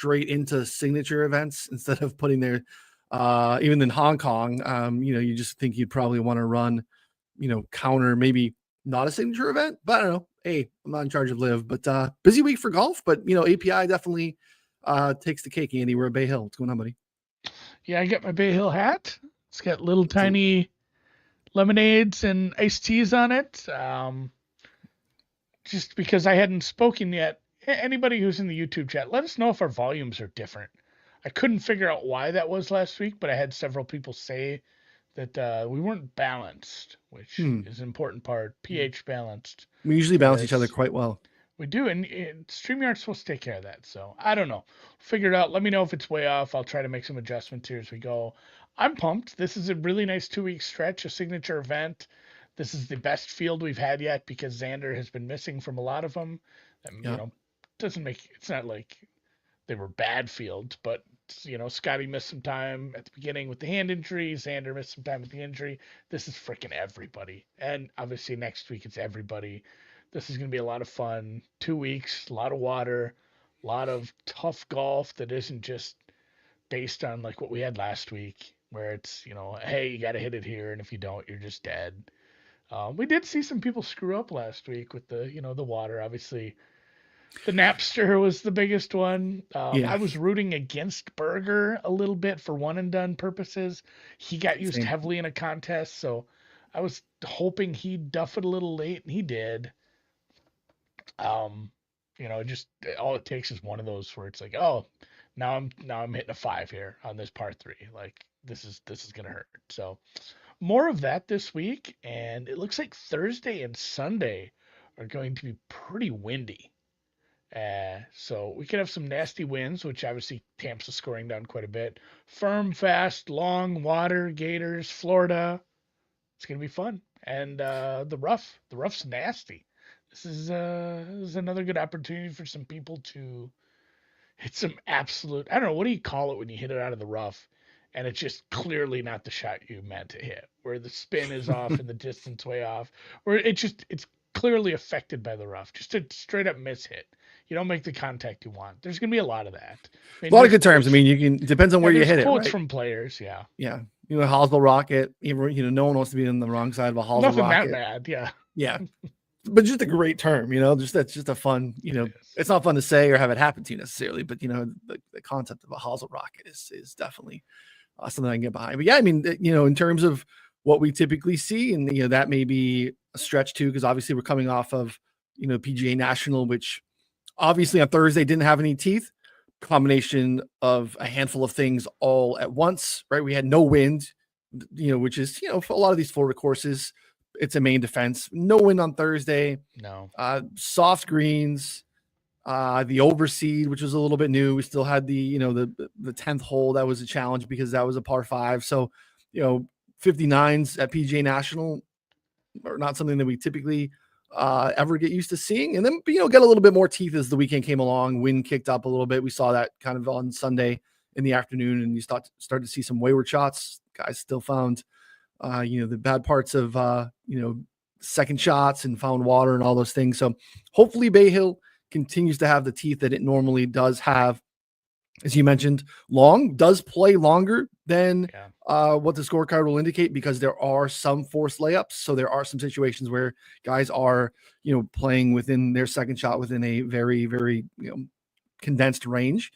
straight into signature events instead of putting their, even in Hong Kong, you just think you'd probably want to run, counter maybe not a signature event, but I don't know. Hey, I'm not in charge of live, but busy week for golf, but API definitely takes the cake. Andy, we're at Bay Hill. What's going on, buddy? Yeah, I got my Bay Hill hat. It's got little tiny lemonades and iced teas on it. Just because I hadn't spoken yet. Anybody who's in the YouTube chat, let us know if our volumes are different. I couldn't figure out why that was last week, but I had several people say that we weren't balanced, which is an important part. pH balanced. We usually balance each other quite well. We do, and StreamYard's supposed to take care of that. So I don't know. Figure it out. Let me know if it's way off. I'll try to make some adjustments here as we go. I'm pumped. This is a really nice 2-week stretch, a signature event. This is the best field we've had yet because Xander has been missing from a lot of them. Doesn't make it's not like they were bad fields, but Scotty missed some time at the beginning with the hand injury. Xander missed some time with the injury. This is freaking everybody, and obviously next week it's everybody. This is going to be a lot of fun. 2 weeks, a lot of water, a lot of tough golf that isn't just based on like what we had last week, where it's hey, you got to hit it here, and if you don't, you're just dead. We did see some people screw up last week with the the water. Obviously, the Napster was the biggest one. I was rooting against Berger a little bit for one and done purposes. He got used heavily in a contest, so I was hoping he'd duff it a little late, and he did. Just all it takes is one of those where it's like, oh, now I'm hitting a 5 here on this par 3. Like this is gonna hurt. So more of that this week, and it looks like Thursday and Sunday are going to be pretty windy. So we could have some nasty winds, which obviously tamps the scoring down quite a bit. Firm, fast, long, water, Gators, Florida. It's gonna be fun. And the rough's nasty. This is another good opportunity for some people to hit some absolute, I don't know, what do you call it when you hit it out of the rough and it's just clearly not the shot you meant to hit, where the spin is off and the distance way off, where it's clearly affected by the rough, just a straight up miss hit. You don't make the contact you want. There's going to be a lot of that. A lot of good terms. Depends on where you hit it, quotes right? From players, yeah. Yeah. Hosel rocket, no one wants to be on the wrong side of a Hosel rocket. Nothing that bad, yeah. Yeah. But just a great term, that's just a fun, it's not fun to say or have it happen to you necessarily, but the concept of a Hosel rocket is definitely something I can get behind. But yeah, in terms of what we typically see, and that may be a stretch too, because obviously we're coming off of PGA National, which obviously on Thursday didn't have any teeth. Combination of a handful of things all at once, right? We had no wind, which is for a lot of these Florida courses, it's a main defense. No wind on Thursday. No. Soft greens. The overseed, which was a little bit new. We still had the 10th hole. That was a challenge because that was a par 5. So, 59s at PGA National are not something that we typically ever get used to seeing. And then, get a little bit more teeth as the weekend came along. Wind kicked up a little bit. We saw that kind of on Sunday in the afternoon, and you started to see some wayward shots. Guys still found the bad parts of, second shots and found water and all those things. So hopefully Bay Hill continues to have the teeth that it normally does have. As you mentioned, long does play longer than what the scorecard will indicate, because there are some forced layups. So there are some situations where guys are, playing within their second shot within a very, very, condensed range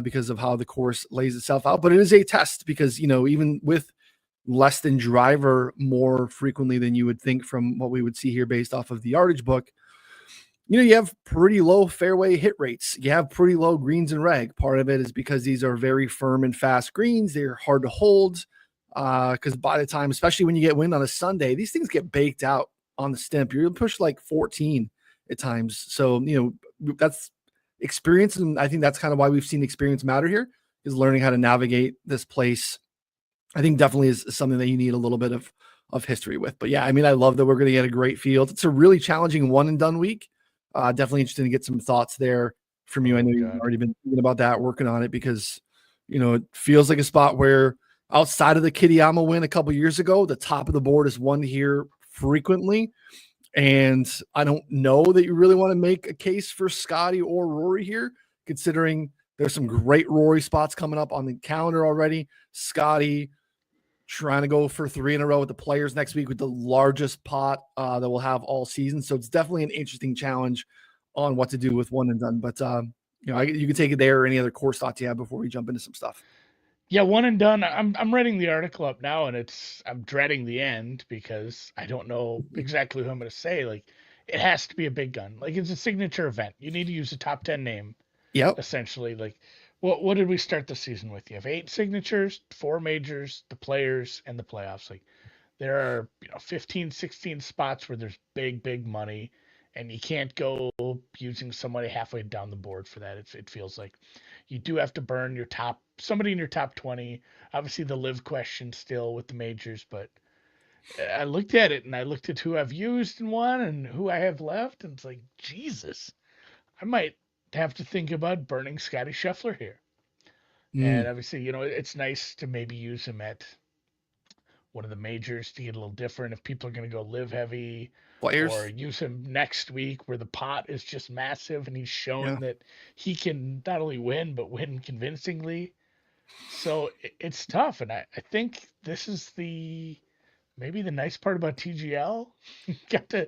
because of how the course lays itself out. But it is a test because, even with less than driver more frequently than you would think from what we would see here based off of the yardage book, you have pretty low fairway hit rates. You have pretty low greens and reg. Part of it is because these are very firm and fast greens. They're hard to hold because by the time, especially when you get wind on a Sunday, these things get baked out on the stimp. You're push like 14 at times. So, that's experience. And I think that's kind of why we've seen experience matter here, is learning how to navigate this place. I think definitely is something that you need a little bit of history with. But yeah, I love that we're going to get a great field. It's a really challenging one and done week. Definitely interested to get some thoughts there from you. I know you've already been thinking about that, working on it, because, it feels like a spot where outside of the Kitayama win a couple years ago, the top of the board is won here frequently. And I don't know that you really want to make a case for Scotty or Rory here, considering There's some great Rory spots coming up on the calendar already. Scotty trying to go for 3 in a row with the Players next week with the largest pot that we'll have all season. So it's definitely an interesting challenge on what to do with one and done. But you can take it there or any other course thoughts you have before we jump into some stuff. Yeah, one and done. I'm writing the article up now, and I'm dreading the end because I don't know exactly who I'm going to say. Like, it has to be a big gun. Like, it's a signature event. You need to use a top 10 name. Yep. Essentially, like, what did we start the season with? You have 8 signatures, 4 majors, the Players, and the playoffs. Like, there are 15, 16 spots where there's big money, and you can't go using somebody halfway down the board for that. It feels like you do have to burn somebody in your top 20. Obviously, the live question still with the majors, but I looked at it and I looked at who I've used in one and who I have left, and it's like, Jesus, I might have to think about burning Scotty Scheffler here. And obviously, it's nice to maybe use him at one of the majors to get a little different if people are going to go live heavy. Players. Or use him next week where the pot is just massive and he's shown that he can not only win, but win convincingly. So it's tough. And I think this is maybe the nice part about TGL. Got to,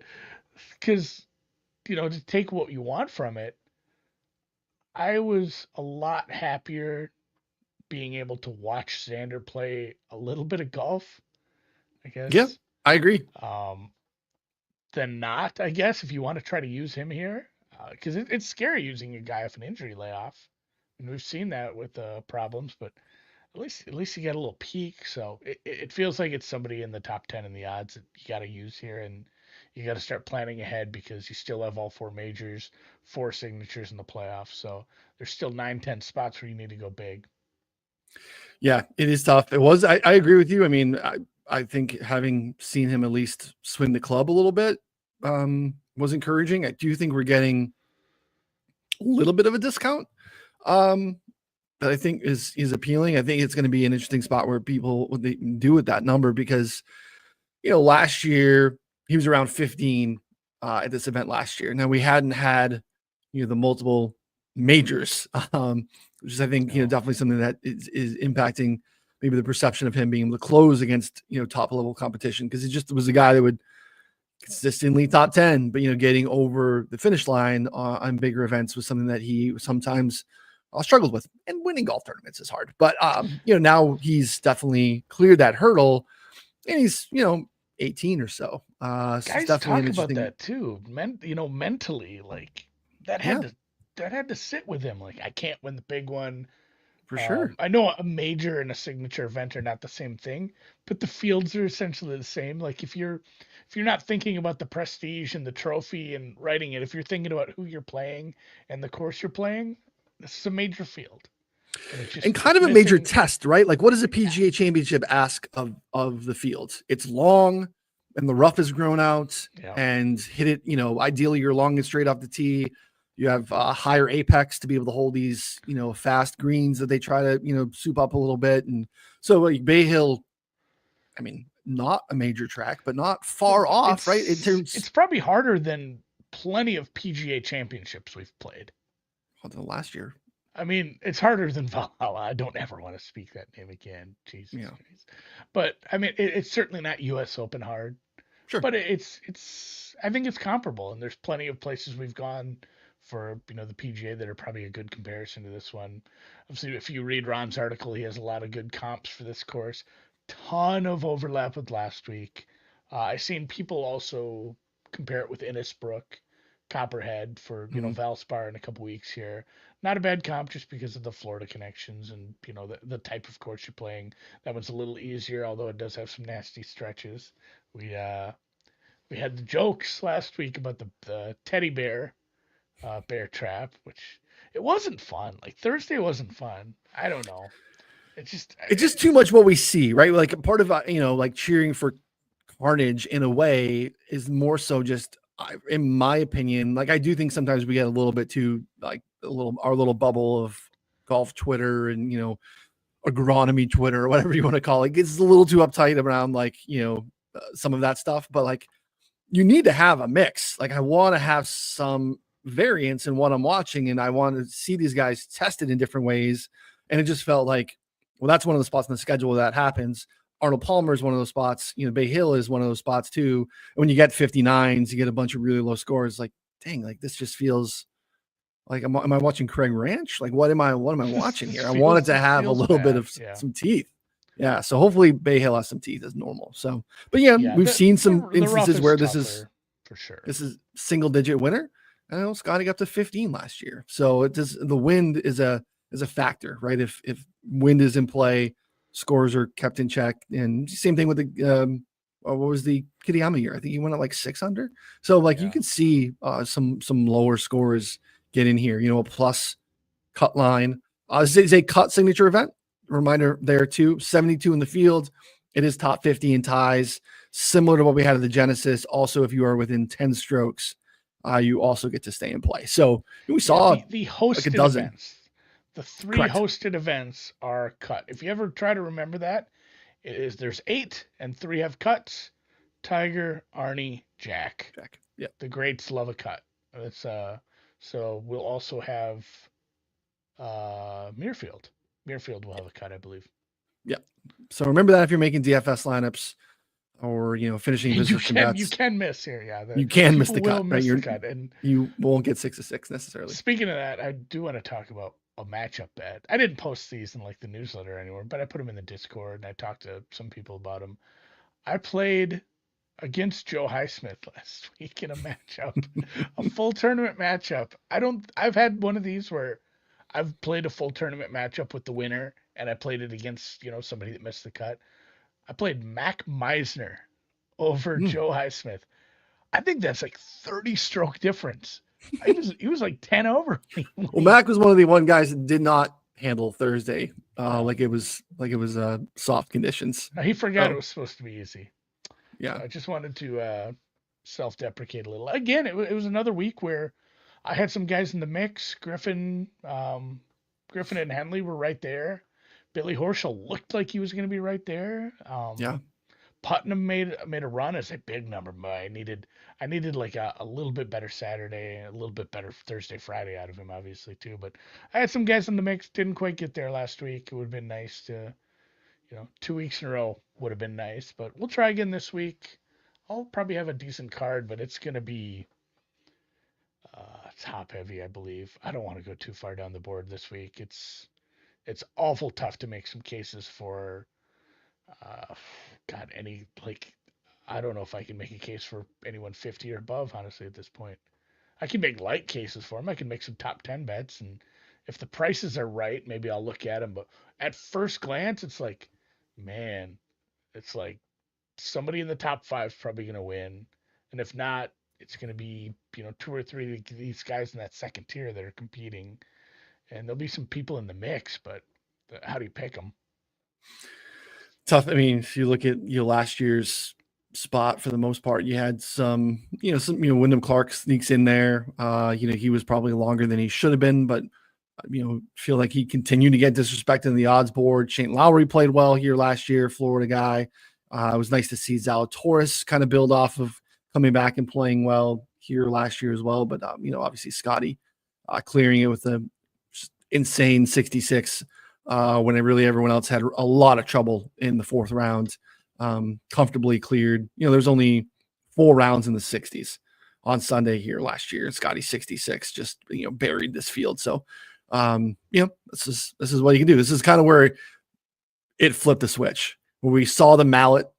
because, to take what you want from it, I was a lot happier being able to watch Xander play a little bit of golf, I guess. Yeah, I agree. Than not, I guess, if you want to try to use him here, because it's scary using a guy off an injury layoff, and we've seen that with problems. But at least you get a little peak. So it feels like it's somebody in the top 10 in the odds that you got to use here, and you got to start planning ahead because you still have all 4 majors, 4 signatures in the playoffs. So there's still 9, 10 spots where you need to go big. Yeah, it is tough. It was. I agree with you. I mean, I think having seen him at least swing the club a little bit was encouraging. I do think we're getting a little bit of a discount that I think is appealing. I think it's going to be an interesting spot where what they do with that number, because last year he was around 15 at this event last year. Now we hadn't had the multiple majors, which is I think definitely something that is impacting maybe the perception of him being able to close against, top level competition. Cause it just was a guy that would consistently top 10, but, getting over the finish line on bigger events was something that he sometimes struggled with, and winning golf tournaments is hard, but, now he's definitely cleared that hurdle, and he's, 18 or so. Guys talk about that too. Mentally, like that had to sit with him. Like, I can't win the big one. For sure. I know a major and a signature event are not the same thing, but the fields are essentially the same. Like, if you're not thinking about the prestige and the trophy and writing it, if you're thinking about who you're playing and the course you're playing, this is a major field. And kind of a major test, right? Like, what does a PGA championship ask of the field? It's long and the rough is grown out, and hit it, ideally you're long and straight off the tee. You have a higher apex to be able to hold these, fast greens that they try to, soup up a little bit. And so like Bay Hill, I mean, not a major track, but not far off, right? It's probably harder than plenty of PGA championships we've played. Than last year. I mean, it's harder than Valhalla. I don't ever want to speak that name again. Jesus Christ. But I mean, it's certainly not US Open hard. Sure. But it's I think it's comparable, and there's plenty of places we've gone for the PGA that are probably a good comparison to this one. Obviously, if you read Ron's article, he has a lot of good comps for this course. Ton of overlap with last week. I've seen people also compare it with Innisbrook, Copperhead for Valspar in a couple weeks here. Not a bad comp just because of the Florida connections and the type of course you're playing. That one's a little easier, although it does have some nasty stretches. We had the jokes last week about the teddy bear bear trap, which it wasn't fun. Like, Thursday wasn't fun. I don't know. It's just too much what we see, right? Like, part of like cheering for carnage in a way is more so just, in my opinion, like, I do think sometimes we get a little bit too, like, our little bubble of golf Twitter and agronomy Twitter or whatever you want to call it. It's a little too uptight around, like, some of that stuff, but like, you need to have a mix. Like, I want to have some variance in what I'm watching, and I want to see these guys tested in different ways. And it just felt like, well, that's one of the spots in the schedule where that happens. Arnold Palmer is one of those spots. Bay Hill is one of those spots too. When you get 59s, you get a bunch of really low scores. Like, dang, like this just feels like, am I watching Craig Ranch? Like, what am I watching here? I wanted to have a little bit of some teeth. Yeah. So hopefully Bay Hill has some teeth as normal. So, but yeah, we've seen some instances where this is for sure. This is single digit winner. I know Scotty got up to 15 last year. So the wind is a factor, right? If wind is in play, scores are kept in check. And same thing with the what was the Kitayama year? I think he went at like 6 under. So like you can see some lower scores get in here, a plus cut line. This is a cut signature event. Reminder there too, 72 in the field. It is top 50 in ties, similar to what we had at the Genesis. Also, if you are within 10 strokes, you also get to stay in play. So we saw the hosted like a dozen. Events. The 3 Correct. Hosted events are cut. If you ever try to remember that, there's 8 and 3 have cuts. Tiger, Arnie, Jack. Yeah. The greats love a cut. It's so we'll also have Muirfield. Muirfield will have a cut, I believe. Yeah. So remember that if you're making DFS lineups or finishing position bets, you can miss here. Yeah, you can miss the cut. Miss the cut, and you won't get 6 to 6 necessarily. Speaking of that, I do want to talk about a matchup bet. I didn't post these in like the newsletter anywhere, but I put them in the Discord and I talked to some people about them. I played against Joe Highsmith last week in a matchup, a full tournament matchup. I've had one of these where I've played a full tournament matchup with the winner, and I played it against, somebody that missed the cut. I played Mac Meisner over Joe Highsmith. I think that's like 30 stroke difference. He was like 10 over me. Well, Mac was one of the guys that did not handle Thursday like it was soft conditions. He forgot it was supposed to be easy. Yeah. I just wanted to self-deprecate a little. Again, it was another week where I had some guys in the mix. Griffin and Henley were right there. Billy Horschel looked like he was going to be right there. Putnam made a run as a big number, but I needed like a little bit better Saturday, a little bit better Thursday, Friday out of him, obviously too. But I had some guys in the mix. Didn't quite get there last week. It would have been nice to, 2 weeks in a row would have been nice. But we'll try again this week. I'll probably have a decent card, but it's going to be top heavy, I believe. I don't want to go too far down the board this week. It's awful tough to make some cases for I don't know if I can make a case for anyone 50 or above, honestly, at this point. I can make light cases for them. I can make some top 10 bets, and if the prices are right, maybe I'll look at them. But at first glance, it's like, man, it's like somebody in the top 5 is probably going to win. And if not, it's going to be, 2 or 3 of these guys in that second tier that are competing. And there'll be some people in the mix, but how do you pick them? Tough. I mean, if you look at last year's spot, for the most part, you had some Wyndham Clark sneaks in there. He was probably longer than he should have been, but feel like he continued to get disrespected in the odds board. Shane Lowry played well here last year, Florida guy. It was nice to see Zalatoris kind of build off of coming back and playing well here last year as well. But obviously Scotty clearing it with a insane 66. When really everyone else had a lot of trouble in the 4th round, comfortably cleared. There's only 4 rounds in the 60s on Sunday here last year. Scotty 66 just buried this field. So this is what you can do. This is kind of where it flipped the switch. When we saw the mallet,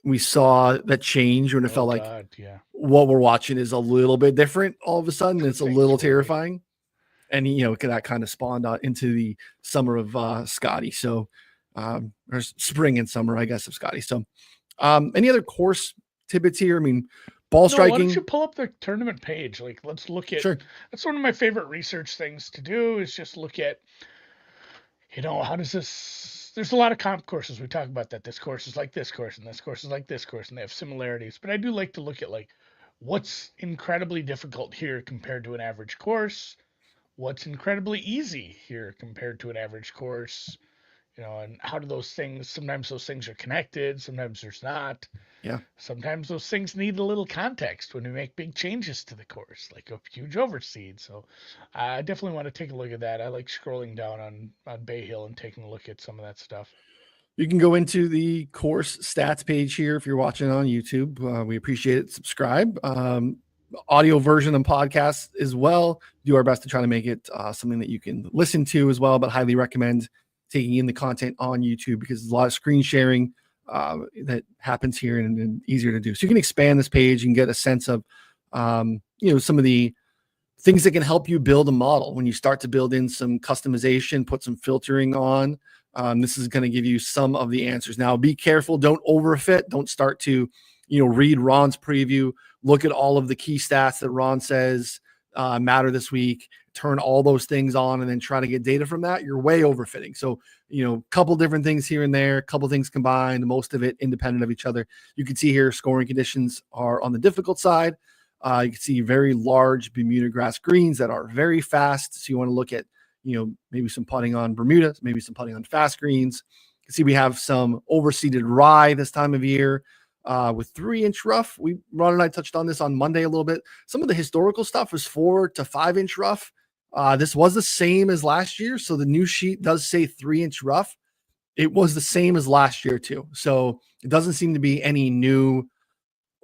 we saw that change when it felt like what we're watching is a little bit different all of a sudden. It's a little terrifying. And that kind of spawned out into the summer of Scotty. So, or spring and summer, I guess, of Scotty. So, any other course tidbits here? I mean, ball striking. Why don't you pull up the tournament page? Like, let's look at. Sure. That's one of my favorite research things to do. Is just look at. How does this? There's a lot of comp courses. We talk about that. This course is like this course, and this course is like this course, and they have similarities. But I do like to look at what's incredibly difficult here compared to an average course. What's incredibly easy here compared to an average course, And how do those things, sometimes those things are connected, sometimes there's not. Yeah. Sometimes those things need a little context when we make big changes to the course, like a huge overseed. So I definitely want to take a look at that. I like scrolling down on Bay Hill and taking a look at some of that stuff. You can go into the course stats page here if you're watching on YouTube. We appreciate it. Subscribe. Audio version and podcast as well. Do our best to try to make it something that you can listen to as well, but highly recommend taking in the content on YouTube because there's a lot of screen sharing that happens here and easier to do. So you can expand this page and get a sense of, some of the things that can help you build a model when you start to build in some customization, put some filtering on. This is going to give you some of the answers. Now, be careful. Don't overfit. Don't start to, read Ron's preview. Look at all of the key stats that Ron says matter this week. Turn all those things on and then try to get data from that. You're way overfitting. So, a couple different things here and there, a couple things combined, most of it independent of each other. You can see here scoring conditions are on the difficult side. You can see very large Bermuda grass greens that are very fast. So you want to look at, maybe some putting on Bermuda, maybe some putting on fast greens. You can see we have some overseeded rye this time of year with 3-inch rough. Ron and I touched on this on Monday a little bit. Some of the historical stuff was 4 to 5-inch rough. This was the same as last year. So the new sheet does say 3-inch rough. It was the same as last year too. So it doesn't seem to be any new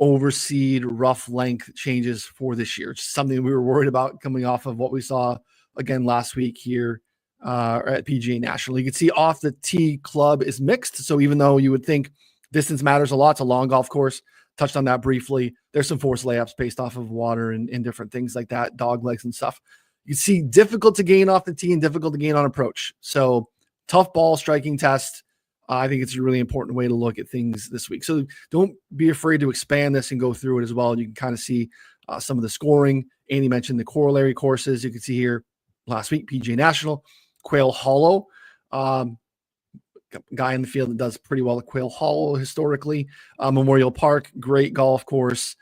overseed rough length changes for this year. It's something we were worried about coming off of what we saw again last week here at PGA National. You can see off the tee club is mixed. So even though you would think distance matters a lot, it's a long golf course. Touched on that briefly. There's some forced layups based off of water and different things like that, dog legs and stuff. You see difficult to gain off the tee and difficult to gain on approach. So tough ball striking test. I think it's a really important way to look at things this week. So don't be afraid to expand this and go through it as well. You can kind of see some of the scoring. Andy mentioned the corollary courses. You can see here last week, PGA National, Quail Hollow. Guy in the field that does pretty well at Quail Hollow historically. Memorial Park, great golf course.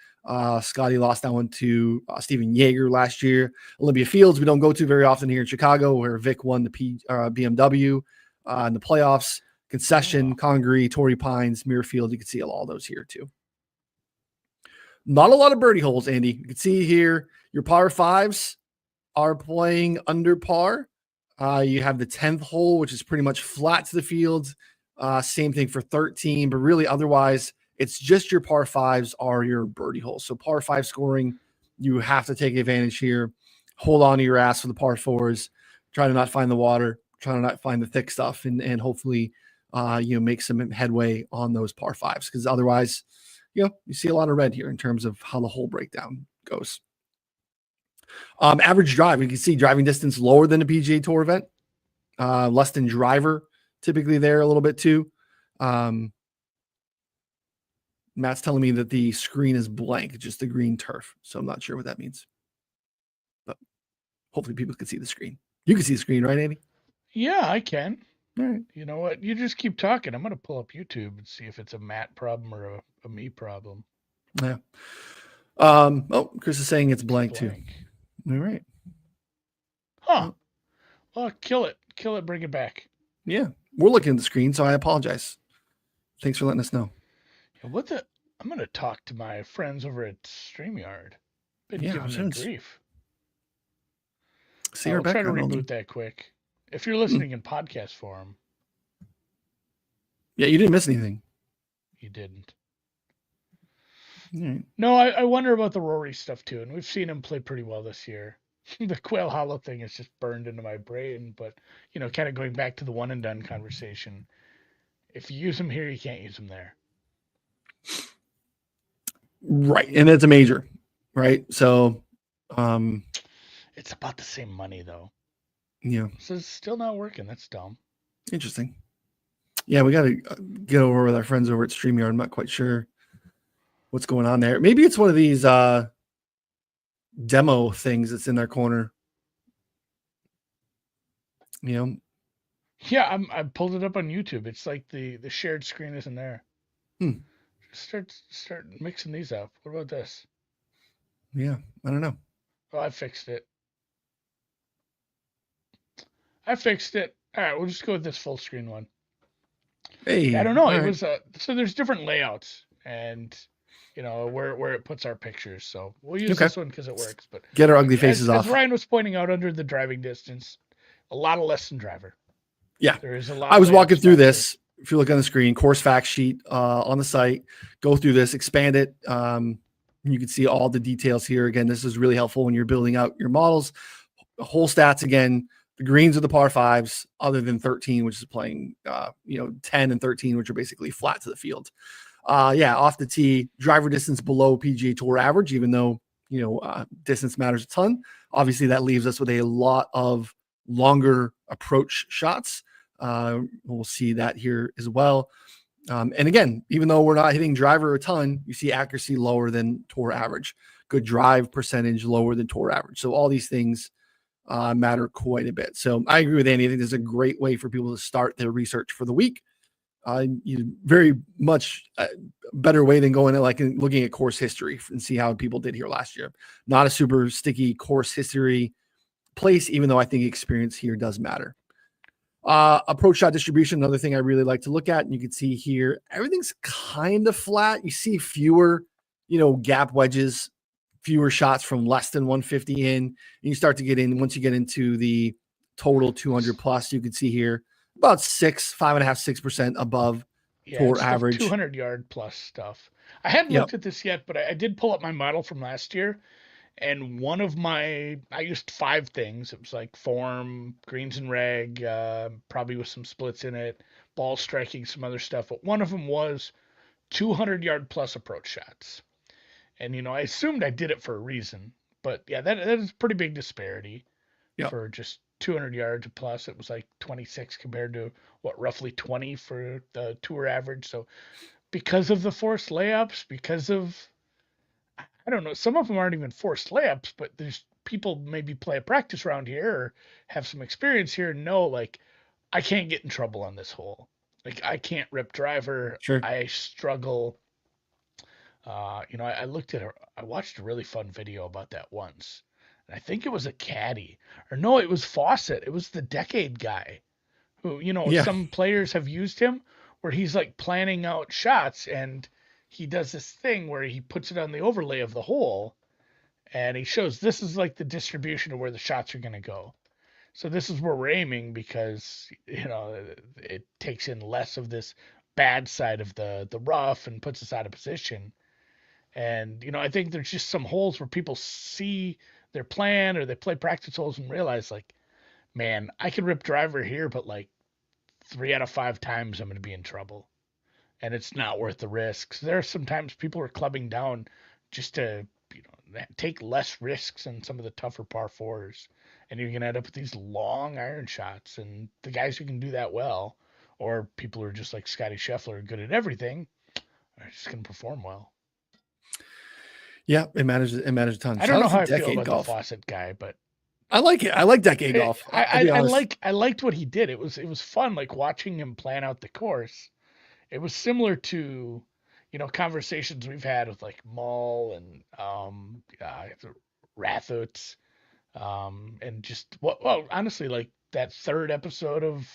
Scotty lost that one to Stephen Yeager last year. Olympia Fields, we don't go to very often here in Chicago, where Vic won the BMW in the playoffs. Concession, Congaree, Torrey Pines, Muirfield. You can see all those here too. Not a lot of birdie holes, Andy. You can see here your par fives are playing under par. You have the 10th hole, which is pretty much flat to the field. Same thing for 13, but really otherwise, it's just your par fives are your birdie holes. So par 5 scoring, you have to take advantage here. Hold on to your ass for the par 4s. Try to not find the water. Try to not find the thick stuff, and hopefully make some headway on those par 5s, because otherwise, you see a lot of red here in terms of how the hole breakdown goes. Average drive, you can see driving distance lower than a PGA Tour event, less than driver, typically there a little bit too. Matt's telling me that the screen is blank, just the green turf. So I'm not sure what that means, but hopefully people can see the screen. You can see the screen, right, Andy? Yeah, I can. All right. You know what? You just keep talking. I'm going to pull up YouTube and see if it's a Matt problem or a me problem. Yeah. Chris is saying it's blank too. All right. Huh. Well, kill it. Kill it. Bring it back. Yeah. We're looking at the screen, so I apologize. Thanks for letting us know. I'm going to talk to my friends over at StreamYard. Been giving me grief. See I'll try to reboot that quick. If you're listening in podcast form. Yeah, you didn't miss anything. You didn't. Right. No, I wonder about the Rory stuff too, and we've seen him play pretty well this year. The Quail Hollow thing is just burned into my brain, but kind of going back to the one and done conversation. If you use him here, you can't use him there. Right, and it's a major, right? So, it's about the same money though. Yeah. So it's still not working. That's dumb. Interesting. Yeah, we got to get over with our friends over at StreamYard. I'm not quite sure what's going on there. Maybe it's one of these demo things that's in their corner. Yeah, I pulled it up on YouTube. It's like the shared screen isn't there. Start mixing these up. What about this? Yeah, I don't know. Oh, I fixed it. All right, we'll just go with this full screen one. Hey, I don't know. all It right. was so there's different layouts and where it puts our pictures. So we'll use Okay. this one because it works. But Get our ugly faces as off. Ryan was pointing out, under the driving distance, a lot of less than driver. Yeah. There is a lot I of was layout walking through spots here. this. If you look on the screen, course fact sheet on the site, go through this, expand it. You can see all the details here. Again, this is really helpful when you're building out your models. Whole stats again. The greens are the par fives, other than 13, which is playing 10 and 13, which are basically flat to the field. Off the tee, driver distance below PGA Tour average, even though distance matters a ton. Obviously, that leaves us with a lot of longer approach shots. We'll see that here as well. And again, even though we're not hitting driver a ton, you see accuracy lower than tour average, good drive percentage lower than tour average. So all these things matter quite a bit. So I agree with Andy. I think this is a great way for people to start their research for the week. Very much better way than going and looking at course history and see how people did here last year. Not a super sticky course history place, even though I think experience here does matter. Approach shot distribution, another thing I really like to look at. And you can see here, everything's kind of flat. You see fewer, gap wedges, fewer shots from less than 150 in. And you start to get in, once you get into the total 200 plus, you can see here about 5.5, 6% above tour It's the average. 200-yard plus stuff. I hadn't Yep. looked at this yet, but I did pull up my model from last year. And I used 5 things. It was like form, greens and reg, probably with some splits in it, ball striking, some other stuff. But one of them was 200-yard plus approach shots. And I assumed I did it for a reason. But yeah, that is a pretty big disparity Yep. for just 200 yards plus. It was like 26 compared to roughly 20 for the tour average. So because of the forced layups, because of, I don't know, some of them aren't even forced layups, but there's people maybe play a practice round here or have some experience here and know, like, I can't get in trouble on this hole. Like, I can't rip driver. Sure. I struggle. I watched a really fun video about that once. And I think it was a caddy. Or no, it was Fawcett. It was the decade guy who, Yeah. some players have used him where he's like planning out shots and he does this thing where he puts it on the overlay of the hole and he shows this is like the distribution of where the shots are going to go. So this is where we're aiming because, it takes in less of this bad side of the rough and puts us out of position. And, I think there's just some holes where people see their plan or they play practice holes and realize, like, man, I could rip driver here, but like 3 out of 5 times I'm going to be in trouble. And it's not worth the risks. There are sometimes people are clubbing down just to, take less risks in some of the tougher par fours. And you're going to end up with these long iron shots. And the guys who can do that well, or people who are just like Scotty Scheffler, good at everything, are just going to perform well. Yeah, it matters a ton. I don't know how I feel Decade about Golf. the Fawcett guy, but I like it. I like Decade Golf. I'll be honest. I liked what he did. It was fun, like watching him plan out the course. It was similar to, conversations we've had with like Mull and Rathut, and just honestly, like that 3rd episode of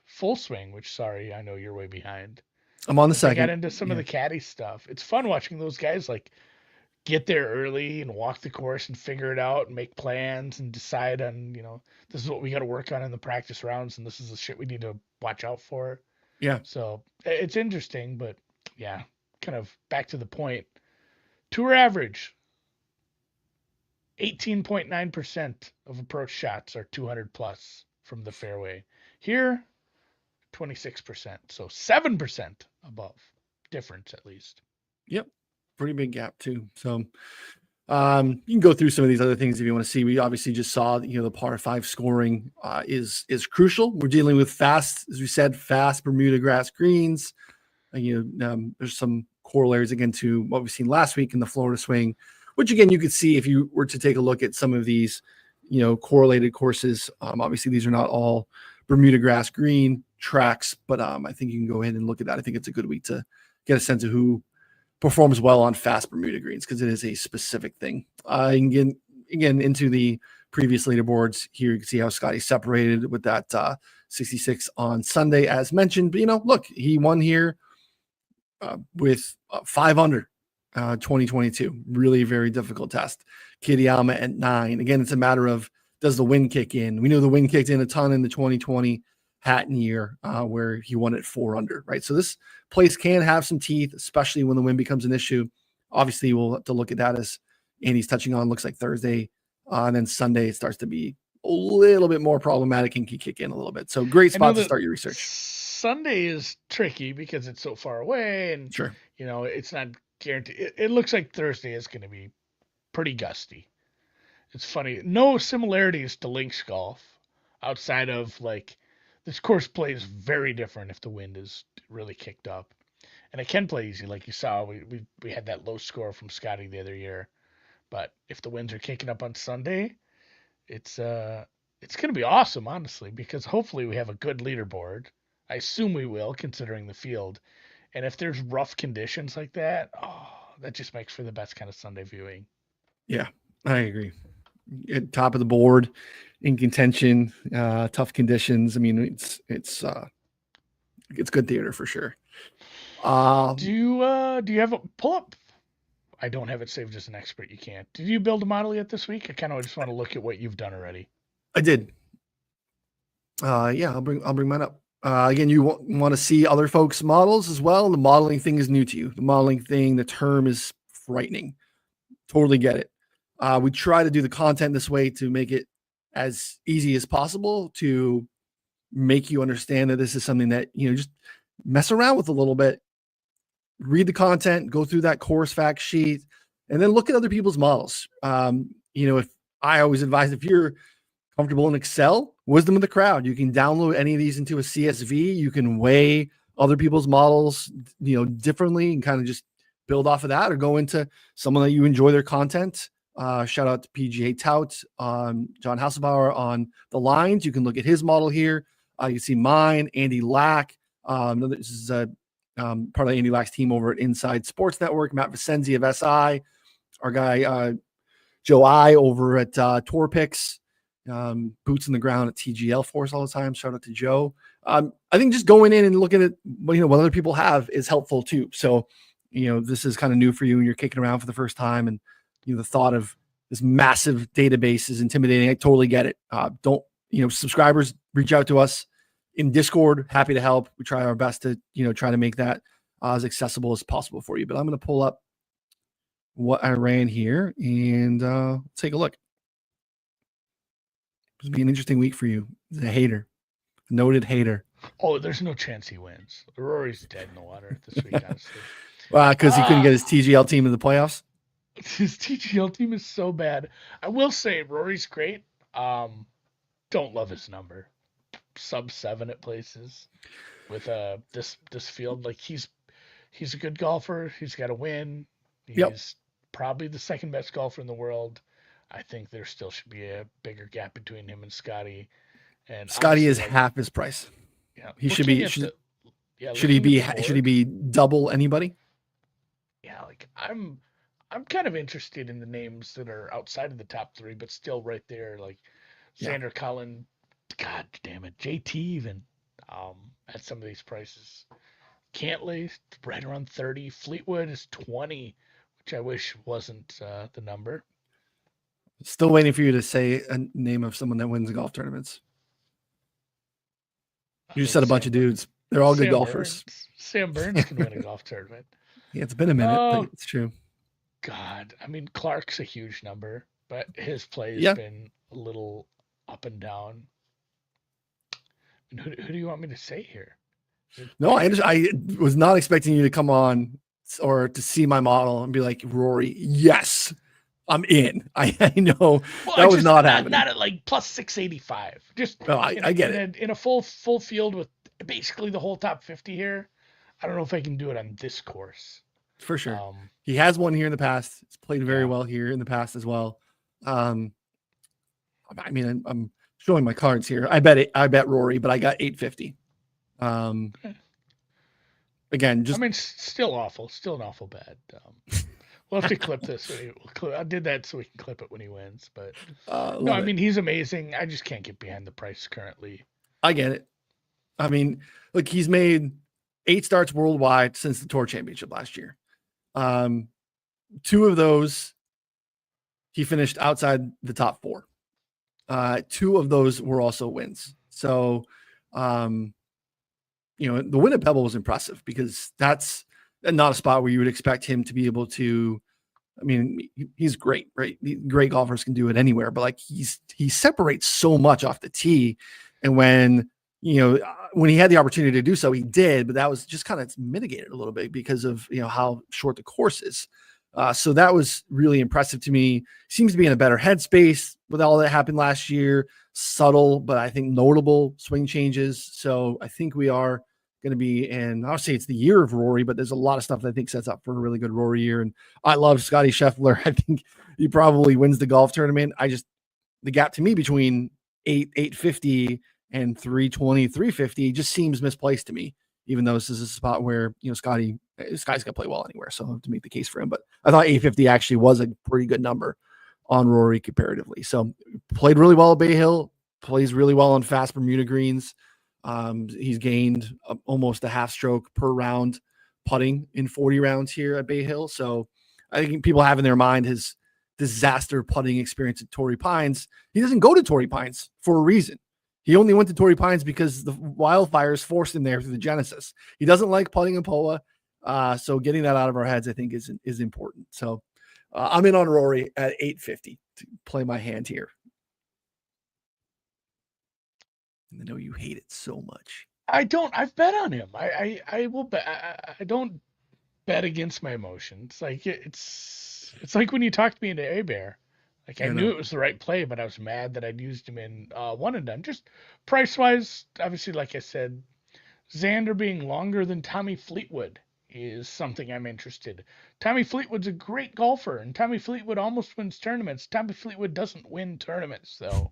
Full Swing, which, sorry, I know you're way behind. I'm on the But they second. got into some of the caddy stuff. It's fun watching those guys like get there early and walk the course and figure it out and make plans and decide on, this is what we got to work on in the practice rounds and this is the shit we need to watch out for. Yeah. So it's interesting, but yeah, kind of back to the point. Tour average, 18.9% of approach shots are 200 plus from the fairway. Here, 26%. So 7% above difference at least. Yep. Pretty big gap too. So you can go through some of these other things if you want to see. We obviously just saw, the par 5 scoring is crucial. We're dealing with fast, as we said, fast Bermuda grass greens. There's some corollaries again to what we've seen last week in the Florida swing, which again, you could see if you were to take a look at some of these, correlated courses. Obviously these are not all Bermuda grass green tracks, but I think you can go ahead and look at that. I think it's a good week to get a sense of who performs well on fast Bermuda greens because it is a specific thing. You can get into the previous leaderboards here. You can see how Scotty separated with that 66 on Sunday, as mentioned. But, look, he won here with 5 under 2022. Really very difficult test. Kiriyama at 9. Again, it's a matter of, does the wind kick in? We know the wind kicked in a ton in the 2020 Hatton year where he won at 4 under, right? So this place can have some teeth, especially when the wind becomes an issue. Obviously, we'll have to look at that, as Andy's touching on. Looks like Thursday, and then Sunday it starts to be a little bit more problematic and can kick in a little bit. So great spot to start your research. Sunday is tricky because it's so far away, and sure, it's not guaranteed. It looks like Thursday is going to be pretty gusty. It's funny. No similarities to links golf outside of this course plays very different if the wind is really kicked up. And it can play easy, like you saw. We had that low score from Scotty the other year. But if the winds are kicking up on Sunday, it's gonna be awesome, honestly, because hopefully we have a good leaderboard. I assume we will, considering the field. And if there's rough conditions like that, that just makes for the best kind of Sunday viewing. Yeah, I agree. At top of the board, in contention, tough conditions. I mean, it's good theater for sure. Do you have a pull up? I don't have it saved as an expert. You can't. Did you build a model yet this week? I kind of just want to look at what you've done already. I did. Yeah, I'll bring mine up. Again, you want to see other folks' models as well. The modeling thing is new to you. The modeling thing, the term is frightening. Totally get it. We try to do the content this way to make it as easy as possible, to make you understand that this is something that, just mess around with a little bit, read the content, go through that course fact sheet, and then look at other people's models. If I always advise, if you're comfortable in Excel, wisdom of the crowd, you can download any of these into a CSV. You can weigh other people's models, differently, and kind of just build off of that, or go into someone that you enjoy their content. Shout out to PGA Tout, John Hasselbauer on the lines. You can look at his model here. You can see mine, Andy Lack. This is part of Andy Lack's team over at Inside Sports Network. Matt Vicenzi of SI, our guy Joe I over at Tour Picks, boots in the ground at TGL for us all the time. Shout out to Joe. I think just going in and looking at what other people have is helpful too. So this is kind of new for you, and you're kicking around for the first time, and the thought of this massive database is intimidating. I totally get it. Subscribers, reach out to us in Discord. Happy to help. We try our best to, try to make that as accessible as possible for you. But I'm going to pull up what I ran here and take a look. This will be an interesting week for you. He's a hater, noted hater. Oh, there's no chance he wins. Rory's dead in the water this week, honestly. Because he couldn't get his TGL team in the playoffs. His TGL team is so bad. I will say Rory's great. Don't love his number. Sub 7 at places with this field. Like he's a good golfer. He's got to win. He's probably the second best golfer in the world. I think there still should be a bigger gap between him and Scotty. And Scotty is half his price. Yeah, he should be. Should he be double anybody? Yeah, I'm kind of interested in the names that are outside of the top 3, but still right there, like Xander Cullen. God damn it, JT even at some of these prices. Cantley right around 30. Fleetwood is 20, which I wish wasn't the number. Still waiting for you to say a name of someone that wins golf tournaments. You just said a bunch of dudes. They're all good golfers. Sam Burns can win a golf tournament. Yeah, it's been a minute, but it's true. God, I mean, Clark's a huge number, but his play has been a little up and down. And who do you want me to say here? No, I was not expecting you to come on or to see my model and be like, Rory, yes, I'm in. I know that was not happening. Not at like plus 685. Just I get it. In a full field with basically the whole top 50 here. I don't know if I can do it on this course. For sure. He has won here in the past. He's played very well here in the past as well. I mean, I'm showing my cards here. I bet Rory, but I got 850. Again, just still awful. Still an awful bad. We'll have to clip this. I did that so we can clip it when he wins. But no, I mean, he's amazing. I just can't get behind the price currently. I get it. I mean, look, he's made 8 starts worldwide since the Tour Championship last year. 2 of those, he finished outside the top 4. 2 of those were also wins. So, the win at Pebble was impressive because that's not a spot where you would expect him to be able to. I mean, he's great, right? Great golfers can do it anywhere, but like he separates so much off the tee, and when he had the opportunity to do so, he did, but that was just kind of mitigated a little bit because of how short the course is. So that was really impressive to me. Seems to be in a better headspace with all that happened last year. Subtle, but I think notable swing changes. So I think we are going to be in, I'll say it's the year of Rory, but there's a lot of stuff that I think sets up for a really good Rory year. And I love Scotty Scheffler. I think he probably wins the golf tournament. The gap to me between 850 and 320, 350 just seems misplaced to me, even though this is a spot where, Scotty's going to play well anywhere. So I have to make the case for him, but I thought 850 actually was a pretty good number on Rory comparatively. So played really well at Bay Hill, plays really well on fast Bermuda greens. He's gained almost a half stroke per round putting in 40 rounds here at Bay Hill. So I think people have in their mind his disaster putting experience at Torrey Pines. He doesn't go to Torrey Pines for a reason. He only went to Torrey Pines because the wildfires forced him there through the Genesis. He doesn't like putting in POA. So getting that out of our heads, I think is important. So I'm in on Rory at 850 to play my hand here. I know you hate it so much. I don't. I've bet on him. I will bet. I don't bet against my emotions. Like it's like when you talked me into A-Bear. Like I knew it was the right play, but I was mad that I'd used him in one and done. Just price wise, obviously, like I said, Xander being longer than Tommy Fleetwood is something I'm interested. Tommy Fleetwood's a great golfer, and Tommy Fleetwood almost wins tournaments. Tommy Fleetwood doesn't win tournaments, though.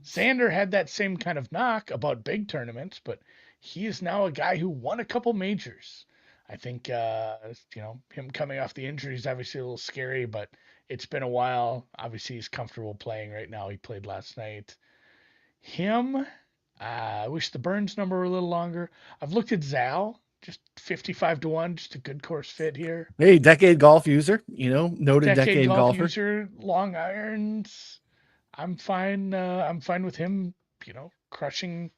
Xander had that same kind of knock about big tournaments, but he is now a guy who won a couple majors. I think, him coming off the injury is obviously a little scary, but it's been a while. Obviously, he's comfortable playing right now. He played last night. Him, I wish the Burns number were a little longer. I've looked at Zal, just 55-1, just a good course fit here. Hey, decade golf user, noted decade golfer. User, long irons. I'm fine. I'm fine with him, not crushing,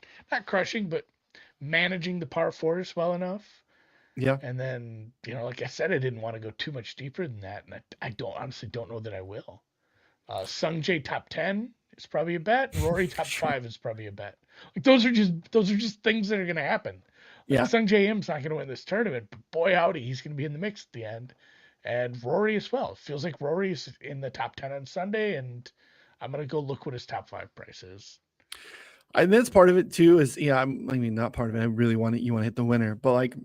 but managing the par fours well enough. Yeah. And then, like I said, I didn't want to go too much deeper than that. And I honestly don't know that I will. Sung Jae top 10 is probably a bet. And Rory top 5 is probably a bet. Like those are just things that are going to happen. Like, yeah. Sung Jae Im's not going to win this tournament, but boy, howdy, he's going to be in the mix at the end. And Rory as well. It feels like Rory's in the top 10 on Sunday, and I'm going to go look what his top 5 price is. And that's part of it too is, not part of it. I really want to hit the winner, but like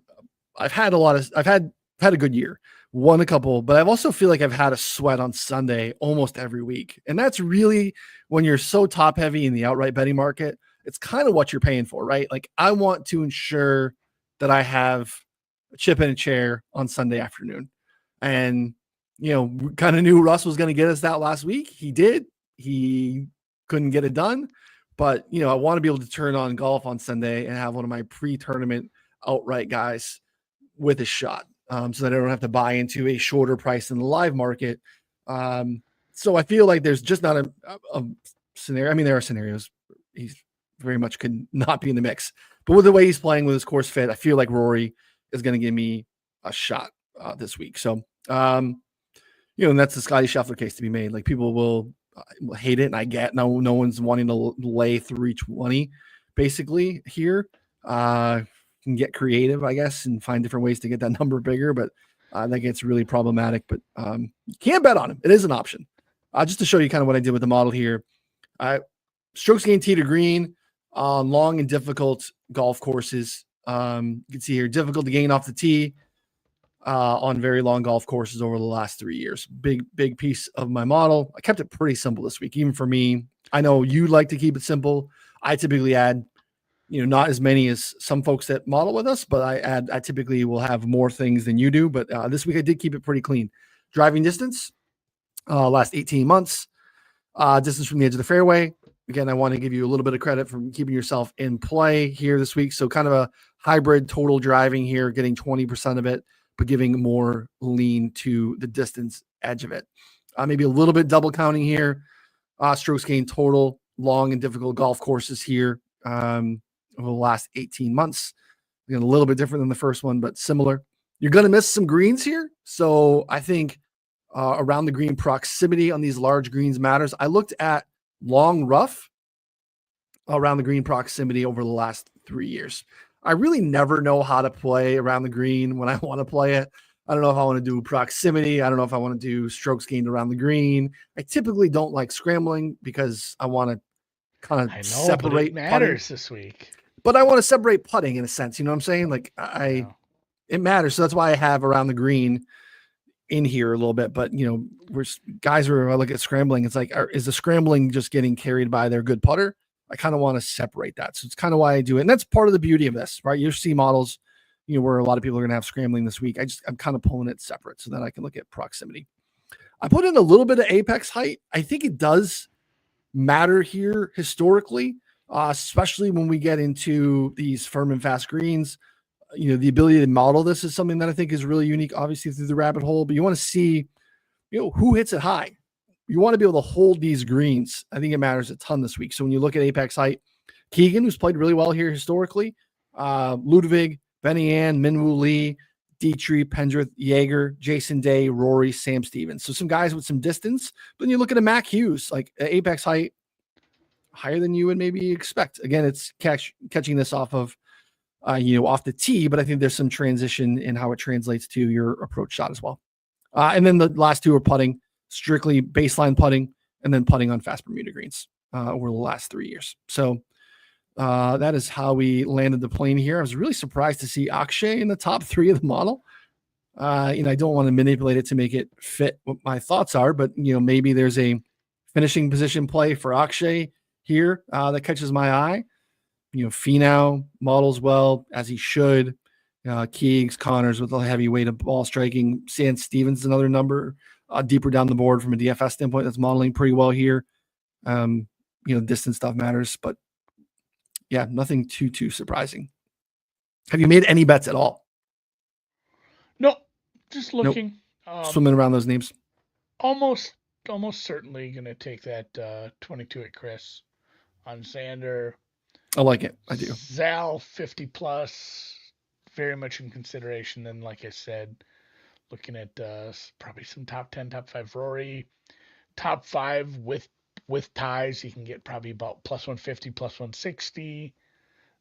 I've had a good year, won a couple, but I also feel like I've had a sweat on Sunday almost every week. And that's really when you're so top heavy in the outright betting market, it's kind of what you're paying for, right? Like I want to ensure that I have a chip in a chair on Sunday afternoon. And, kind of knew Russ was going to get us that last week. He did. He couldn't get it done. But, I want to be able to turn on golf on Sunday and have one of my pre-tournament outright guys with a shot so that I don't have to buy into a shorter price in the live market. So I feel like there's just not a scenario. I mean, there are scenarios he's very much could not be in the mix. But with the way he's playing with his course fit, I feel like Rory is going to give me a shot this week. So, and that's the Scotty Scheffler case to be made. Like people will hate it, and I get no one's wanting to lay 320 basically here. Can get creative, I guess, and find different ways to get that number bigger, but that gets really problematic. But you can't bet on him. It is an option. Just to show you kind of what I did with the model here. Strokes gained tee to green on long and difficult golf courses. You can see here, difficult to gain off the tee on very long golf courses over the last 3 years. Big piece of my model. I kept it pretty simple this week, even for me. I know you like to keep it simple. I typically add, not as many as some folks that model with us, but I typically will have more things than you do. But this week I did keep it pretty clean. Driving distance, last 18 months, distance from the edge of the fairway, again, I want to give you a little bit of credit for keeping yourself in play here this week. So kind of a hybrid total driving here, getting 20% of it, but giving more lean to the distance edge of it. Maybe a little bit double counting here. Strokes gained total, long and difficult golf courses here over the last 18 months. Again, a little bit different than the first one, but similar. You're going to miss some greens here. So I think around the green proximity on these large greens matters. I looked at long rough around the green proximity over the last 3 years. I really never know how to play around the green when I want to play it. I don't know if I want to do proximity. I don't know if I want to do strokes gained around the green. I typically don't like scrambling because I want to kind of separate. But it matters putting. this week. But I want to separate putting in a sense. You know what I'm saying? Like it matters. So that's why I have around the green in here a little bit. But we're guys where I look at scrambling, it's like, is the scrambling just getting carried by their good putter? I kind of want to separate that. So it's kind of why I do it. And that's part of the beauty of this, right? Your C models, where a lot of people are going to have scrambling this week. I'm kind of pulling it separate so that I can look at proximity. I put in a little bit of apex height. I think it does matter here historically, especially when we get into these firm and fast greens. The ability to model this is something that I think is really unique, obviously through the rabbit hole, but you want to see, who hits it high. You want to be able to hold these greens. I think it matters a ton this week. So when you look at apex height, Keegan, who's played really well here historically, Ludwig, Benny Ann, Minwoo Lee, Dietrich, Pendrith, Jaeger, Jason Day, Rory, Sam Stevens. So some guys with some distance. But then you look at a Mac Hughes, like apex height, higher than you would maybe expect. Again, it's catching this off of, off the tee, but I think there's some transition in how it translates to your approach shot as well. And then the last two are putting, strictly baseline putting, and then putting on fast Bermuda greens over the last 3 years. So that is how we landed the plane here. I was really surprised to see Akshay in the top 3 of the model. I don't want to manipulate it to make it fit what my thoughts are, but maybe there's a finishing position play for Akshay here that catches my eye. Finau models well, as he should. Keegs, Connors with a heavy weight of ball striking. Sam Stevens is another number deeper down the board from a DFS standpoint that's modeling pretty well here. Distance stuff matters, but yeah, nothing too surprising. Have you made any bets at all? No, just looking. Nope. Swimming around those names. Almost certainly going to take that 22 at Chris on Xander. I like it. I do. Zal 50 plus, very much in consideration. And like I said, looking at probably some top 10, top 5 Rory, top 5 with ties. You can get probably about plus 150, plus 160.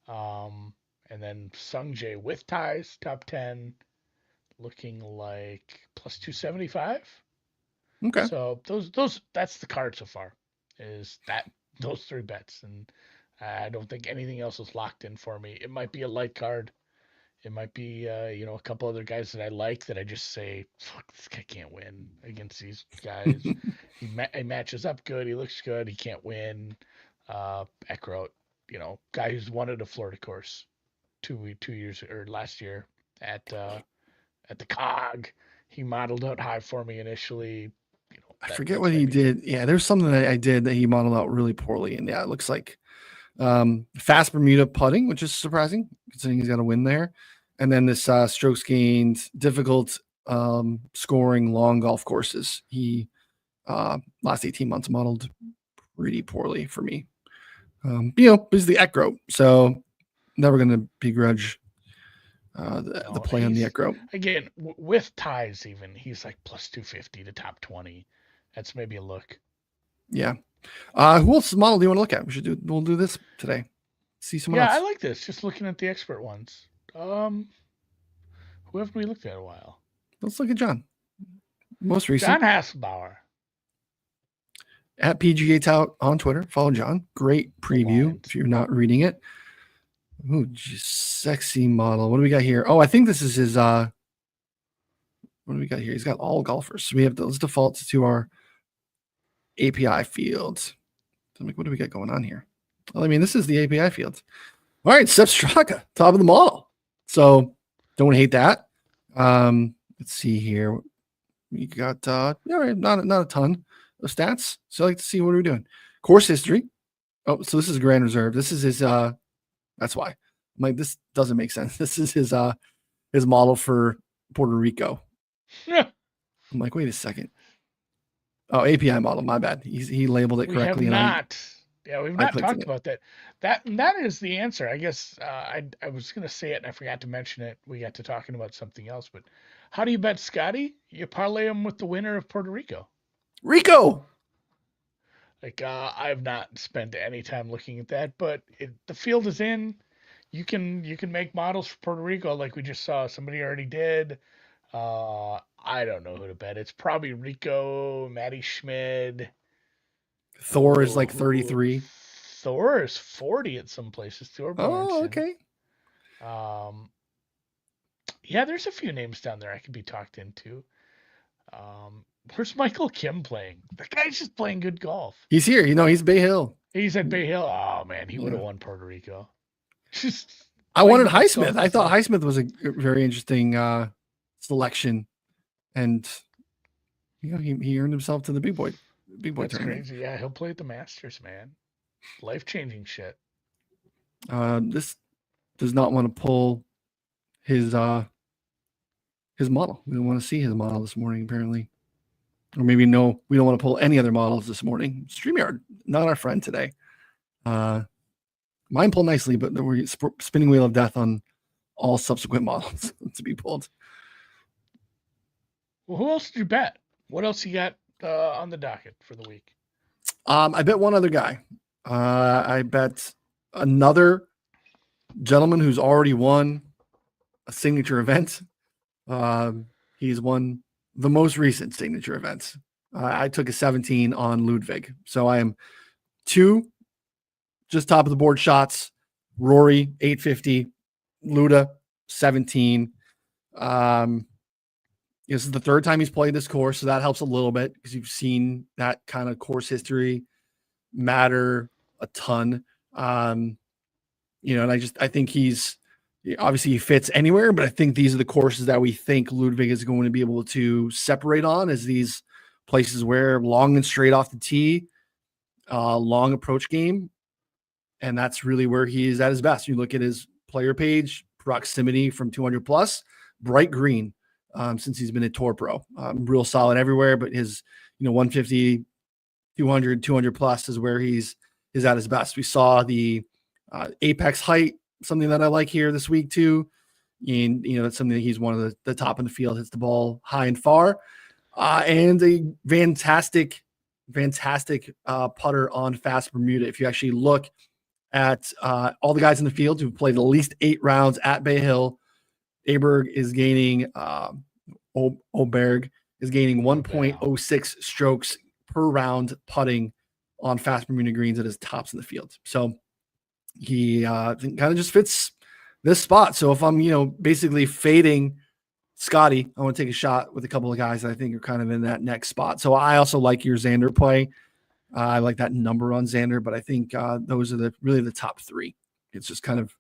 And then Sungjae with ties, top 10, looking like plus 275. Okay. So that's the card so far. Is that those 3 bets, and I don't think anything else is locked in for me. It might be a light card. It might be, a couple other guys that I like that I just say, fuck, this guy can't win against these guys. He matches up good. He looks good. He can't win. Eckroat, guy who's won at a Florida course 2 years or last year at the COG. He modeled out high for me initially. I forget what he did. Yeah, there's something that I did that he modeled out really poorly. And yeah, it looks like fast Bermuda putting, which is surprising considering he's got a win there. And then this strokes gained, difficult scoring long golf courses. He last 18 months modeled pretty poorly for me. He's the Eckroat, so never going to begrudge the play on the Eckroat. Again, with ties even, he's like plus 250 to top 20. That's maybe a look. Yeah. Who else model do you want to look at? We'll do this today. See someone else. Yeah, I like this. Just looking at the expert ones. Who haven't we looked at in a while? Let's look at John. Most recent. John Hasselbauer. At PGA Tout on Twitter. Follow John. Great preview if you're not reading it. Ooh, just sexy model. What do we got here? Oh, I think this is his what do we got here? He's got all golfers. So let's default to our API field. What do we got going on here? Well, this is the API field. All right, Sepp Straka, top of the model. So don't hate that. Let's see here. We got not a ton of stats. So I like to see what we're doing. Course history. Oh, so this is Grand Reserve. This is his. That's why. I'm like, this doesn't make sense. This is his model for Puerto Rico. I'm like, wait a second. Oh, API model. My bad. He labeled it We have correctly, not. Yeah, we've I not clicked on talked it. about that. That is the answer. I guess I was gonna say it and I forgot to mention it. We got to talking about something else. But how do you bet Scotty? You parlay him with the winner of Puerto Rico. Rico. Like I've not spent any time looking at that, but the field is in. You can make models for Puerto Rico like we just saw. Somebody already did. I don't know who to bet. It's probably Rico, Matty Schmid. Thor is Oh, like 33. Thor is 40 at some places. Thor Oh, Bjornsson. okay. Yeah, there's a few names down there I could be talked into. Where's Michael Kim playing? The guy's just playing good golf. He's here. He's Bay Hill. He's at Bay Hill. Oh man, he would have Yeah. won Puerto Rico. Just I playing wanted the best golf Highsmith. I he's thought done. Highsmith was a very interesting selection, and he earned himself to the big boy That's tournament. crazy. Yeah, he'll play at the Masters, man. Life changing shit. This does not want to pull his model. We don't want to see his model this morning, apparently. Or maybe no, we don't want to pull any other models this morning. StreamYard, not our friend today. Mine pulled nicely, but we're spinning wheel of death on all subsequent models to be pulled. Well, who else did you bet? What else you got on the docket for the week? I bet one other guy. I bet another gentleman who's already won a signature event. He's won the most recent signature events. I took a 17 on Ludwig. So I am 2 just top of the board shots. Rory, 850. Luda, 17. This is the 3rd time he's played this course, so that helps a little bit because you've seen that kind of course history matter a ton. And I think he's obviously he fits anywhere, but I think these are the courses that we think Ludwig is going to be able to separate on as these places where long and straight off the tee, long approach game. And that's really where he is at his best. You look at his player page, proximity from 200 plus, bright green since he's been at Tour Pro. Real solid everywhere, but his 150, 200 plus is where he's at his best. We saw the apex height, something that I like here this week too. And that's something that he's one of the top in the field, hits the ball high and far, and a fantastic putter on fast Bermuda. If you actually look at all the guys in the field who've played at least 8 rounds at Bay Hill, Aberg is gaining Oberg is gaining 1.06 strokes per round putting on fast Bermuda greens at his tops in the field. So he kind of just fits this spot. So if I'm, basically fading Scotty, I want to take a shot with a couple of guys that I think are kind of in that next spot. So I also like your Xander play. I like that number on Xander, but I think those are really the top 3. It's just kind of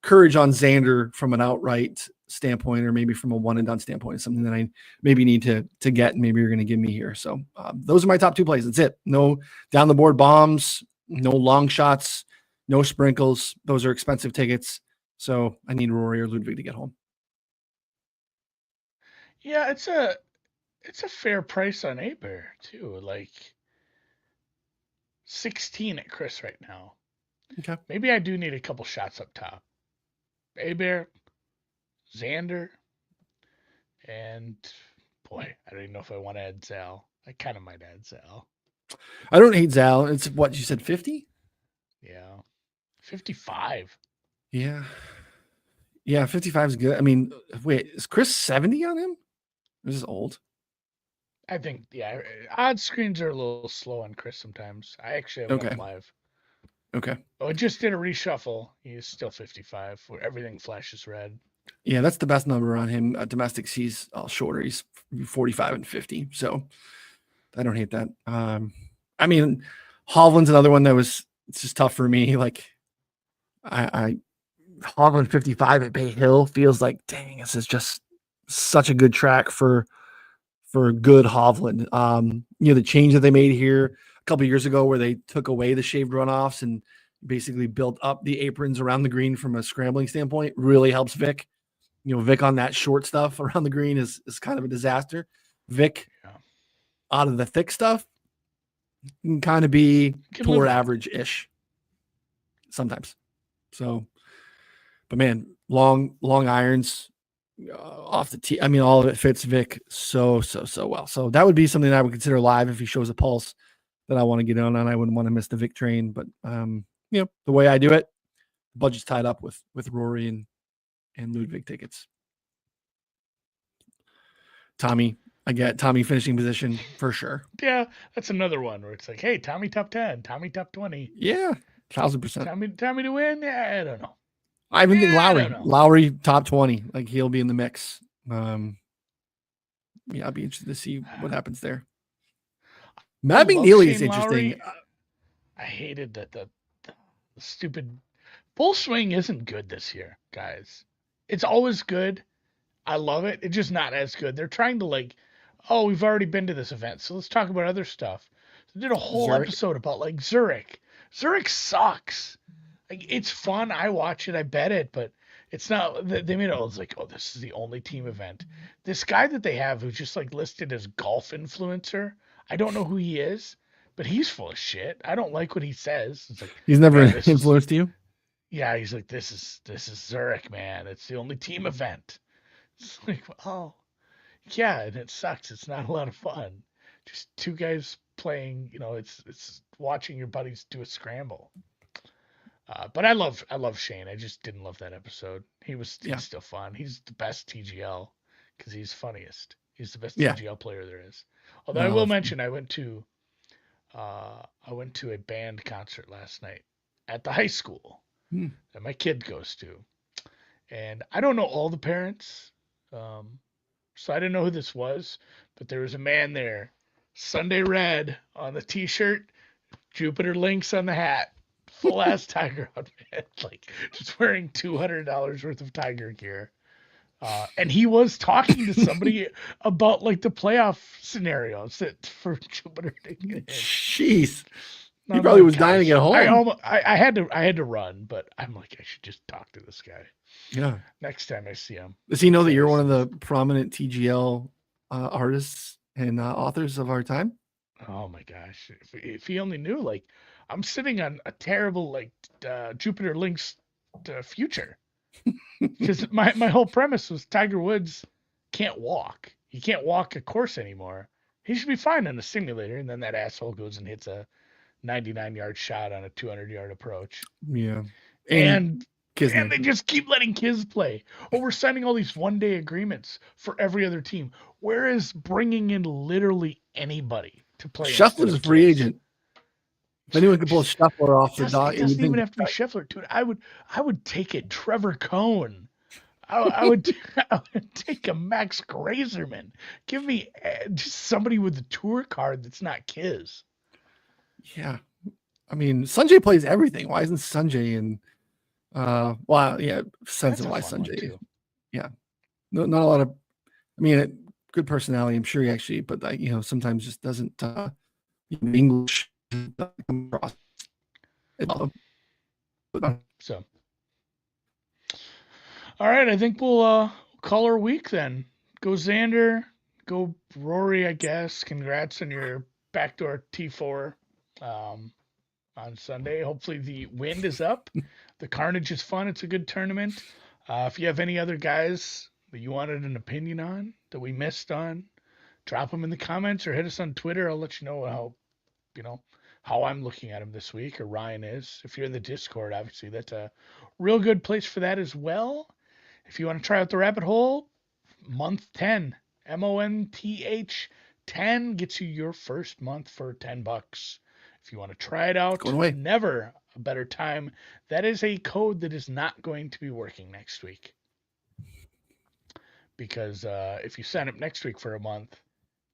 courage on Xander from an outright standpoint, or maybe from a one and done standpoint. It's something that I maybe need to get, and maybe you're going to give me here. So those are my top 2 plays. That's it. No down the board bombs, no long shots, no sprinkles. Those are expensive tickets. So I need Rory or Ludwig to get home. Yeah, it's a fair price on Aber too. Like 16 at Chris right now. Okay. Maybe I do need a couple shots up top. Aber, Xander, and boy, I don't even know if I want to add Zal. I kind of might add Zal. I don't hate Zal. It's what you said, 50? Yeah. 55. Yeah. Yeah, 55 is good. I mean, wait, is Chris 70 on him? This is old. I think, yeah, odd screens are a little slow on Chris sometimes. I actually have one live. Okay. Oh, I just did a reshuffle. He's still 55, where everything flashes red. Yeah, that's the best number on him. Domestics, he's shorter. He's 45 and 50. So I don't hate that. I mean, Hovland's another one that it's just tough for me. Like, Hovland 55 at Bay Hill feels like, dang, this is just such a good track for good Hovland. The change that they made here, couple of years ago where they took away the shaved runoffs and basically built up the aprons around the green from a scrambling standpoint. Really helps Vic. Vic on that short stuff around the green is kind of a disaster. Vic out of the thick stuff can kind of be poor average-ish sometimes. So, but man, long irons off the tee. I mean, all of it fits Vic so well. So that would be something that I would consider live if he shows a pulse that I want to get on. I wouldn't want to miss the Vic train. But the way I do it, budget's tied up with Rory and Ludwig tickets. Tommy, I get Tommy finishing position for sure. Yeah, that's another one where it's like, hey, Tommy top 10, Tommy top 20. Yeah, 1,000%. Tommy to win? Yeah, I don't know. I even think Lowry top 20. Like he'll be in the mix. I'll be interested to see what happens there. Matt McNeely is interesting. Lowry. I hated that the stupid full swing isn't good this year, guys. It's always good. I love it. It's just not as good. They're trying to we've already been to this event, so let's talk about other stuff. They did a whole episode about Zurich. Zurich sucks. It's fun. I watch it. I bet it, but it's not. They made it like, oh, this is the only team event. This guy that they have who's just listed as golf influencer. I don't know who he is, but he's full of shit. I don't like what he says. It's like he's never influenced you. Yeah, he's like, this is Zurich, man. It's the only team event. It's like, oh, yeah, and it sucks. It's not a lot of fun. Just two guys playing. It's watching your buddies do a scramble. But I love Shane. I just didn't love that episode. He's still fun. He's the best TGL because he's funniest. He's the best TGL player there is. Although I will mention, I went to a band concert last night at the high school that my kid goes to, and I don't know all the parents, so I didn't know who this was, but there was a man there, Sunday Red on the T-shirt, Jupiter Lynx on the hat. Full ass Tiger outfit, just wearing $200 worth of Tiger gear, and he was talking to somebody about the playoff scenarios for Jupiter. Jeez, he probably was dying to get home. I had to run, but I'm like, I should just talk to this guy. Yeah. Next time I see him. Does he know that you're one of the prominent TGL artists and authors of our time? Oh my gosh! If he only knew, I'm sitting on a terrible Jupiter Lynx future, because my whole premise was Tiger Woods can't walk. He can't walk a course anymore. He should be fine on a simulator, and then that asshole goes and hits a 99-yard shot on a 200-yard approach. Yeah, and they just keep letting kids play. Oh, we're signing all these one-day agreements for every other team. Where is bringing in literally anybody to play? Scheffler's a free agent. If anyone could pull Scheffler off the dog, it doesn't even have to be Scheffler, dude. I would take it. Trevor Cohn. I would take a Max Grazerman. Give me just somebody with a tour card that's not Kiz. Yeah, I mean Sanjay plays everything. Why isn't Sanjay in? Sense of why Sanjay. Yeah, not a lot of. I mean, good personality. I'm sure he actually, but sometimes just doesn't English. So, all right, I think we'll call our week then. Go Xander, go Rory, I guess. Congrats on your backdoor T4 on Sunday. Hopefully the wind is up. The carnage is fun. It's a good tournament. If you have any other guys that you wanted an opinion on that we missed on, drop them in the comments or hit us on Twitter. I'll let you know how I'm looking at him this week, or Ryan is. If you're in the Discord, obviously that's a real good place for that as well. If you want to try out the rabbit hole, month 10, MONTH 10 gets you your first month for $10. If you want to try it out, never a better time. That is a code that is not going to be working next week, because if you sign up next week for a month,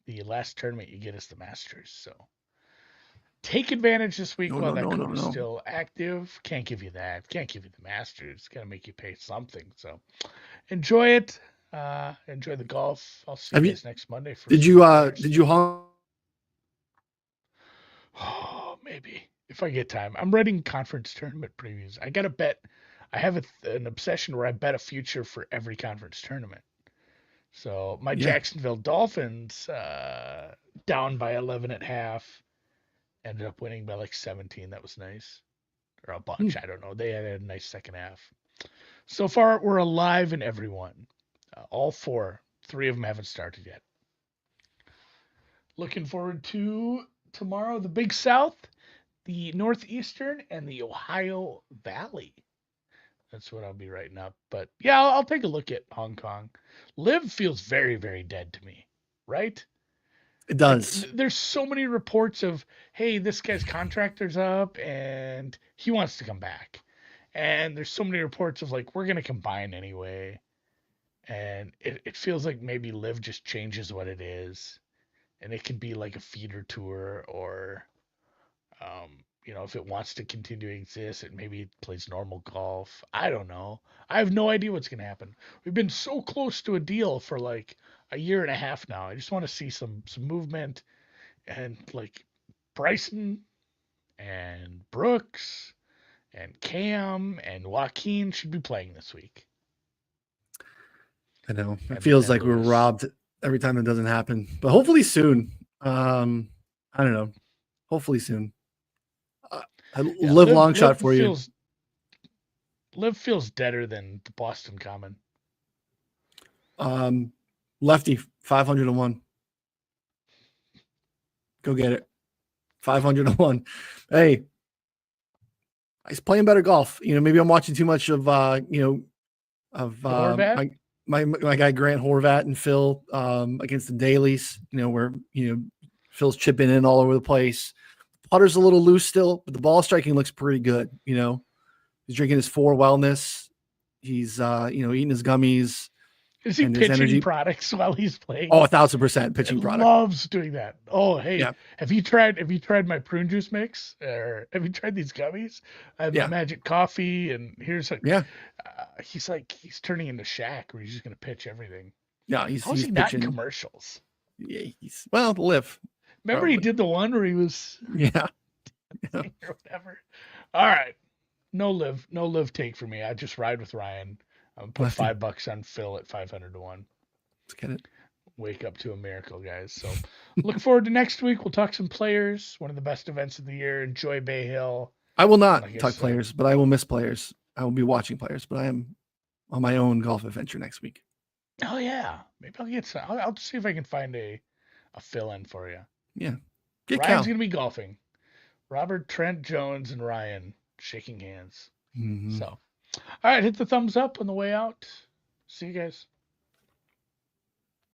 the last tournament you get is the Masters. So take advantage this week while that code is still active. Can't give you that. Can't give you the Masters. Got to make you pay something. So enjoy it. Enjoy the golf. I'll see you guys next Monday. Did you Oh, maybe if I get time. I'm writing conference tournament previews. I gotta bet. I have an obsession where I bet a future for every conference tournament. So my Yeah. Jacksonville Dolphins down by 11 at half ended up winning by like 17. That was nice, or a Hmm. bunch. I don't know. They had a nice second half. So far, we're alive in everyone. All four. Three of them haven't started yet. Looking forward to tomorrow, the Big South, the Northeastern, and the Ohio Valley. That's what I'll be writing up. But yeah, I'll take a look at Hong Kong. Live feels very, very dead to me, right? It Like, does. there's so many reports of, hey, this guy's contractor's up and he wants to come back. And there's so many reports of, like, we're going to combine anyway. And it feels like maybe Live just changes what it is. And it could be like a feeder tour, or if it wants to continue to exist, it maybe plays normal golf. I don't know. I have no idea what's going to happen. We've been so close to a deal for like a year and a half now. I just want to see some movement, and like Bryson and Brooks and Cam and Joaquin should be playing this week. I know. It And feels and like we're Lewis. robbed every time it doesn't happen, but hopefully soon. I don't know. Hopefully soon. I Yeah, live long shot for you. Live feels deader than the Boston Common. Lefty 501. Go get it. 501. Hey, he's playing better golf. Maybe I'm watching too much of Horvat? my guy Grant Horvat and Phil against the dailies. Where Phil's chipping in all over the place. Putter's a little loose still, but the ball striking looks pretty good. He's drinking his 4 wellness. He's eating his gummies. Is he And his pitching energy. products while he's playing? Oh, 1,000% pitching product. Loves doing that. Oh, hey, Yeah. have you tried my prune juice mix? Or have you tried these gummies? I have my Yeah. magic coffee, and here's a. Yeah. He's turning into Shaq, where he's just gonna pitch everything. Yeah. How is He's he not in pitching. commercials? Yeah. Live. Remember, he Probably. did the one where he was Yeah. or whatever. All right, no live take for me. I just ride with Ryan. I'm put Lefty. $5 on Phil at 500 to 1. Let's get it. Wake up to a miracle, guys. So look forward to next week. We'll talk some players. One of the best events of the year. Enjoy Bay Hill. I will not Like I talk said. players, but I will miss players. I will be watching players, but I am on my own golf adventure next week. Oh yeah, maybe I'll get some. I'll see if I can find a fill in for you. Yeah. Get Ryan's Cal. gonna be golfing. Robert, Trent, Jones, and Ryan shaking hands. Mhm. So, all right, hit the thumbs up on the way out. See you guys.